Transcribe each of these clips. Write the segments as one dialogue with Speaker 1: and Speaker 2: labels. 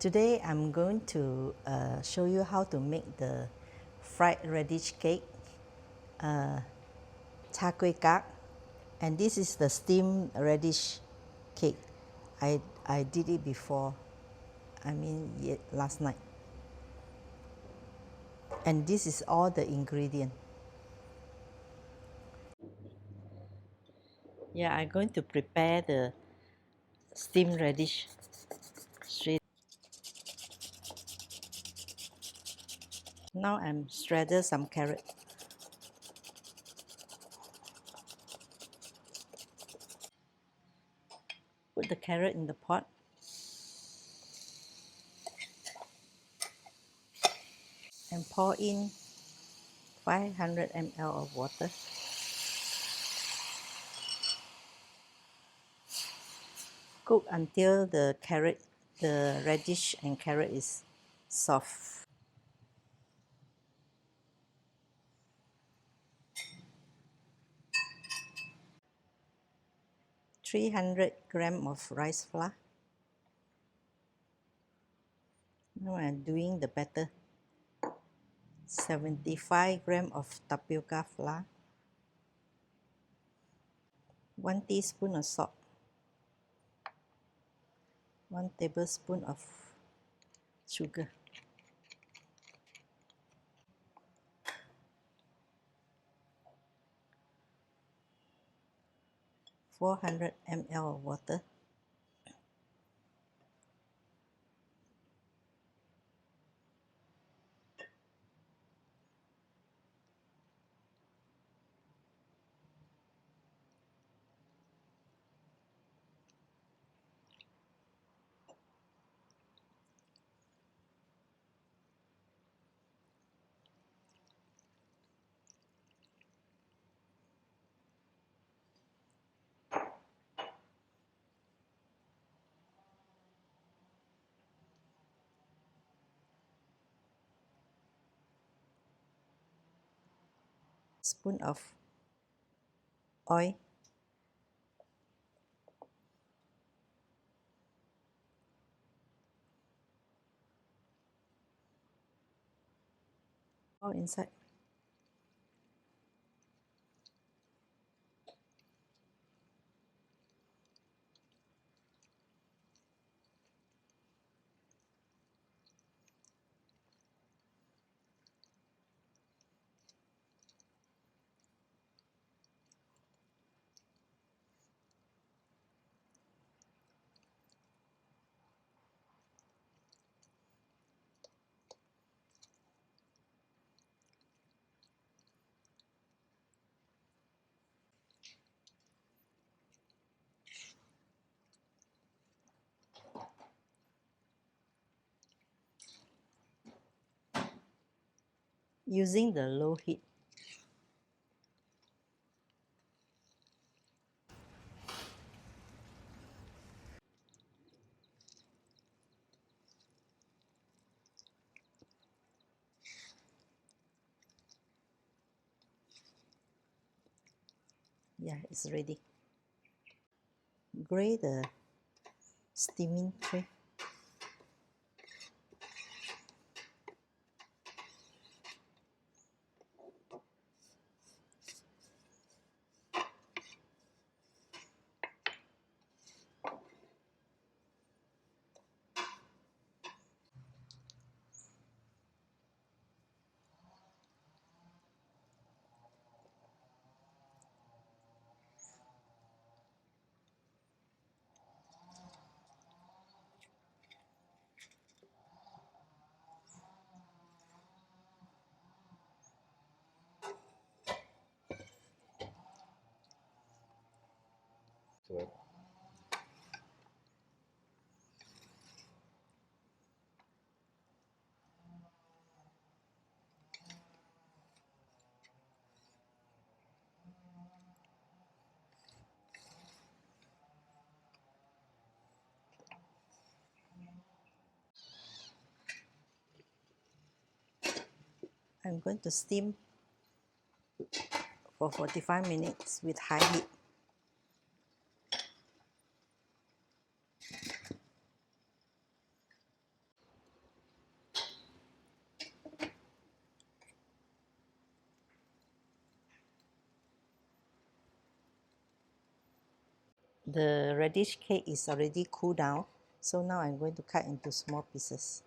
Speaker 1: Today I'm going to show you how to make the fried radish cake,炒粿角, and this is the steamed radish cake. I did it before, last night. And this is all the ingredient. Yeah, I'm going to prepare the steamed radish straight. Now I'm shredded some carrot. Put the carrot in the pot. And pour in 500 ml of water. Cook until the radish and carrot is soft. $300 of rice flour. Now I'm doing the batter. 75 grams of tapioca flour. 1 teaspoon of salt. 1 tablespoon of sugar. $400 ml of water. Spoon of oil. All inside. Using the low heat. Yeah, it's ready. Grate the steaming tray. I'm going to steam for 45 minutes with high heat. the radish cake is already cooled down, so now I'm going to cut into small pieces.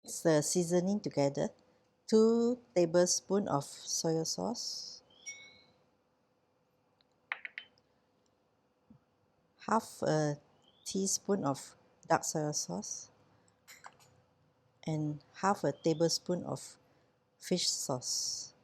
Speaker 1: Mix the seasoning together. 2 tablespoons of soy sauce, half a teaspoon of dark soy sauce, and half a tablespoon of fish sauce.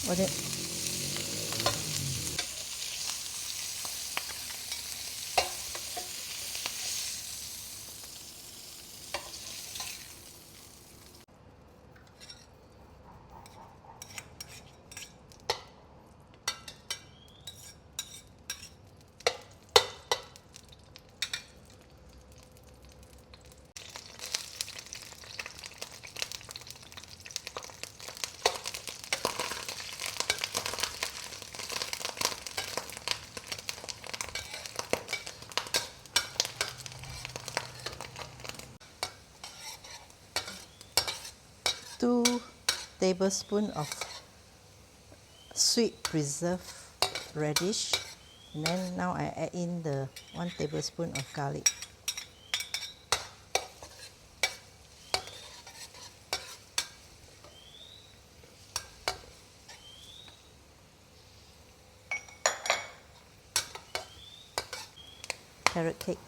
Speaker 1: What it? Two tablespoons of sweet preserved radish, and then now I add in the 1 tablespoon of garlic. Carrot cake.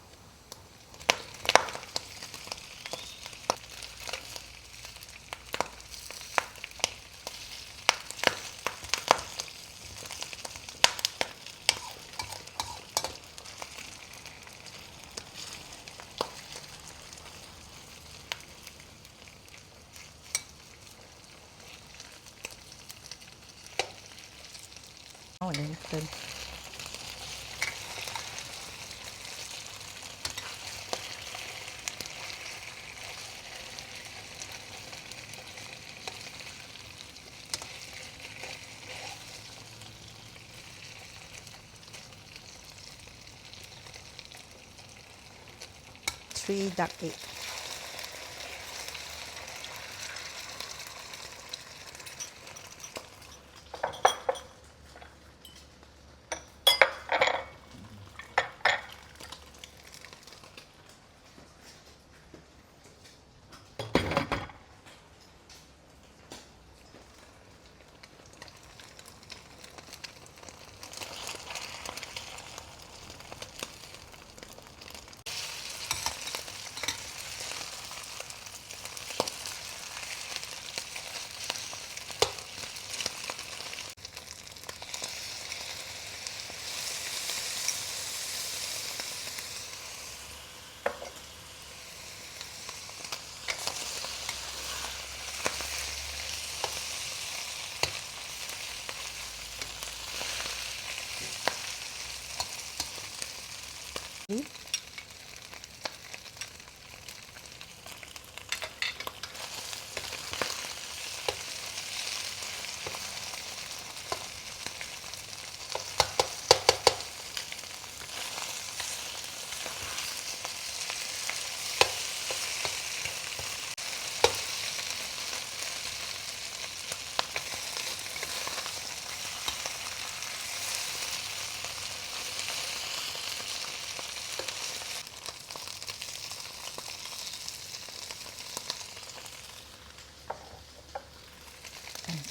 Speaker 1: And then turn. Three duck egg. and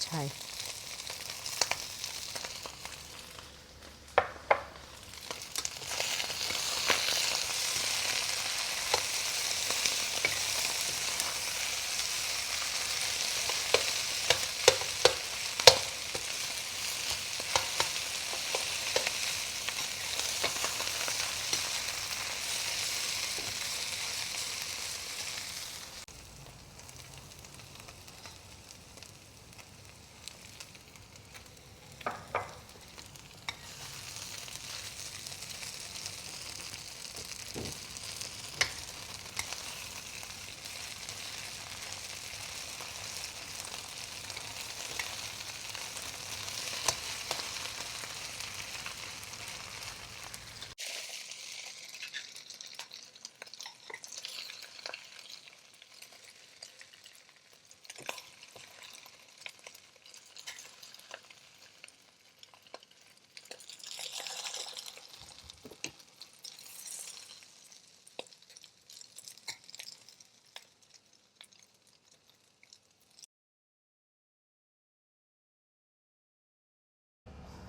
Speaker 1: chive.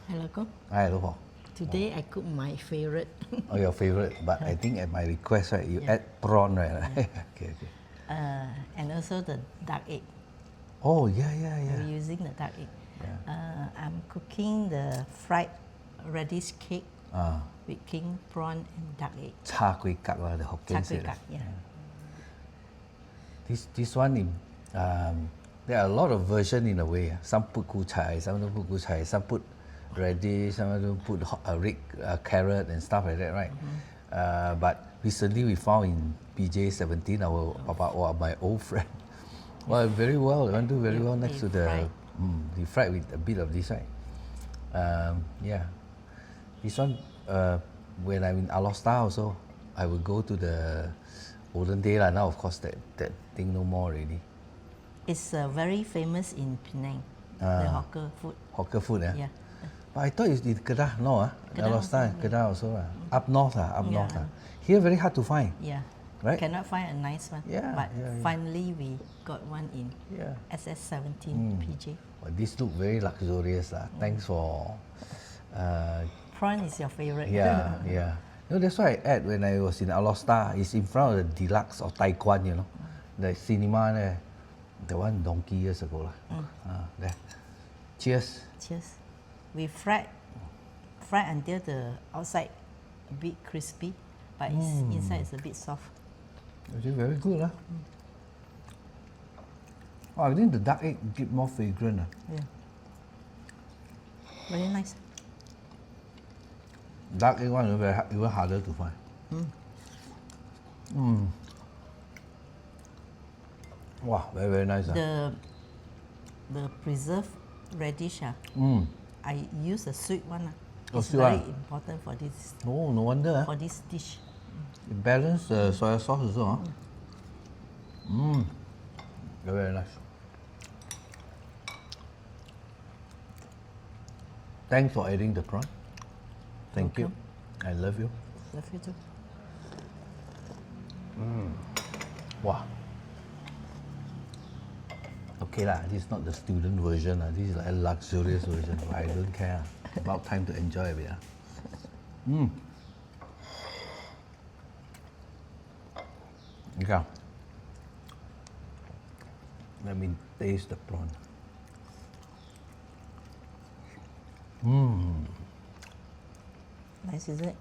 Speaker 1: Hello, Kong.
Speaker 2: Hi, hello.
Speaker 1: Today I cook my favorite.
Speaker 2: Oh, your favorite, but I think at my request, right, you add prawn, right? Okay, okay.
Speaker 1: And also the duck egg.
Speaker 2: Oh, yeah.
Speaker 1: We're using the duck egg. I'm cooking the fried radish cake with king prawn and duck egg.
Speaker 2: Cha kui kak lah, the Hokkien
Speaker 1: Char kway
Speaker 2: said.
Speaker 1: kak, yeah.
Speaker 2: This one, there are a lot of versions in a way. Some put ku chai, some don't put ku chai, some put radish, some don't put red carrot and stuff like that, right? But recently we found in PJ17, my old friend. Well, very well. They do very well next to the. They fried with a bit of this, right? Yeah. This one, when I'm in Alosta also, I will go to the olden day lah. Now, of course, that thing no more already.
Speaker 1: It's very famous in Penang, the hawker food.
Speaker 2: Hawker food, yeah.
Speaker 1: Yeah.
Speaker 2: But I thought it's in Kedah, no?
Speaker 1: Kedah
Speaker 2: Alosta,
Speaker 1: also,
Speaker 2: Kedah also. Up north, up
Speaker 1: Yeah.
Speaker 2: north. Here, very hard to find.
Speaker 1: Yeah.
Speaker 2: Right?
Speaker 1: Cannot find a nice one.
Speaker 2: Yeah,
Speaker 1: But
Speaker 2: yeah.
Speaker 1: finally we got one in
Speaker 2: Yeah.
Speaker 1: SS17 PJ.
Speaker 2: Well, this look very luxurious. Thanks for.
Speaker 1: Prawn is your favorite.
Speaker 2: Yeah. No, that's why I ate when I was in Alosta. It's in front of the Deluxe or Taikon, you know, the cinema there. The one donkey years ago lah. There. Cheers.
Speaker 1: Cheers. We fried until the outside a bit crispy, but inside is a bit soft.
Speaker 2: Actually, very good lah. Oh, I think the duck egg give more fragrant.
Speaker 1: Yeah. Very nice.
Speaker 2: Duck egg one is even harder to find. Wow, very, very nice.
Speaker 1: The preserved radish, I use a sweet one. It's
Speaker 2: sweet
Speaker 1: very
Speaker 2: one.
Speaker 1: important for this
Speaker 2: Oh, no wonder.
Speaker 1: for this dish.
Speaker 2: It balance the soy sauce also. Very, very nice. Thanks for adding the prawn. Thank you. I love you.
Speaker 1: Love you too.
Speaker 2: Wow. Okay lah, this is not the student version. This is like a luxurious version. But I don't care. About time to enjoy a bit. Okay. Let me taste the prawn.
Speaker 1: Nice, is it?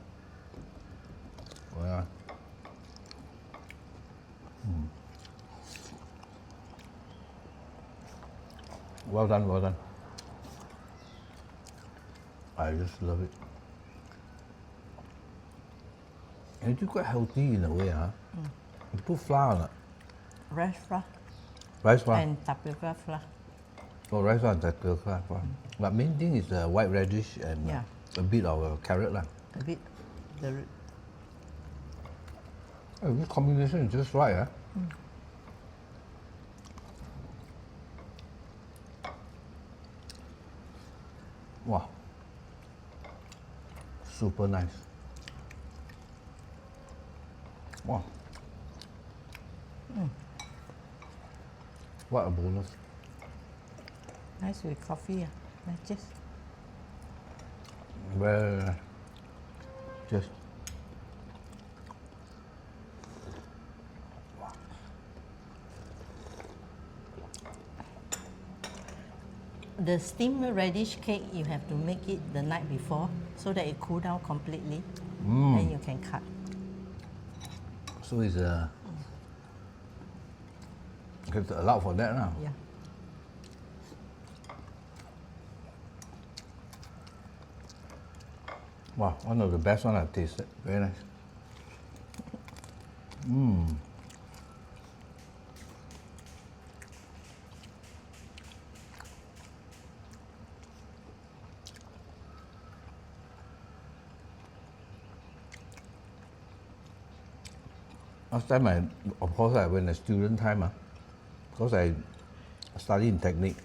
Speaker 2: Well, well done, well done. I just love it. It's quite healthy in a way, huh? You put flour on it.
Speaker 1: Rice flour
Speaker 2: Rice flour.
Speaker 1: and tapioca flour.
Speaker 2: Oh, rice flour and tapioca flour. But main thing is the white radish and
Speaker 1: Yeah.
Speaker 2: a bit of carrot lah.
Speaker 1: A bit the
Speaker 2: Oh, this combination is just right, huh? Wow. Super nice. Wow. What a bonus.
Speaker 1: nice with coffee. Just
Speaker 2: Well, just
Speaker 1: the steamed radish cake, you have to make it the night before so that it cool down completely. Then you can cut.
Speaker 2: so it's allowed for that now.
Speaker 1: Yeah.
Speaker 2: Wow, one of the best one I've tasted. Very nice. Last time of course, when a student time, because I study in technique,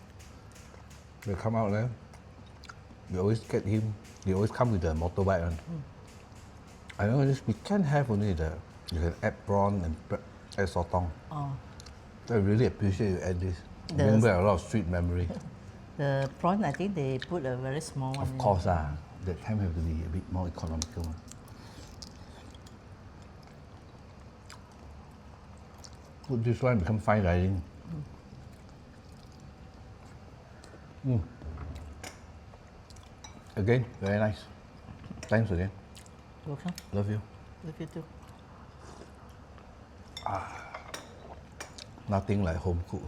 Speaker 2: we come out there, we always get him, he always come with the motorbike one. I know this, we can't have only you can add prawn and add sotong.
Speaker 1: Oh,
Speaker 2: I really appreciate you add this.
Speaker 1: The-
Speaker 2: Bring back a lot of sweet memory.
Speaker 1: the prawn, I think they put a very small one.
Speaker 2: Of course, that time have to be a bit more economical. Put this one, become fine dining. Again, very nice. Thanks again.
Speaker 1: Welcome.
Speaker 2: Love you.
Speaker 1: Love you too.
Speaker 2: Nothing like home cooked.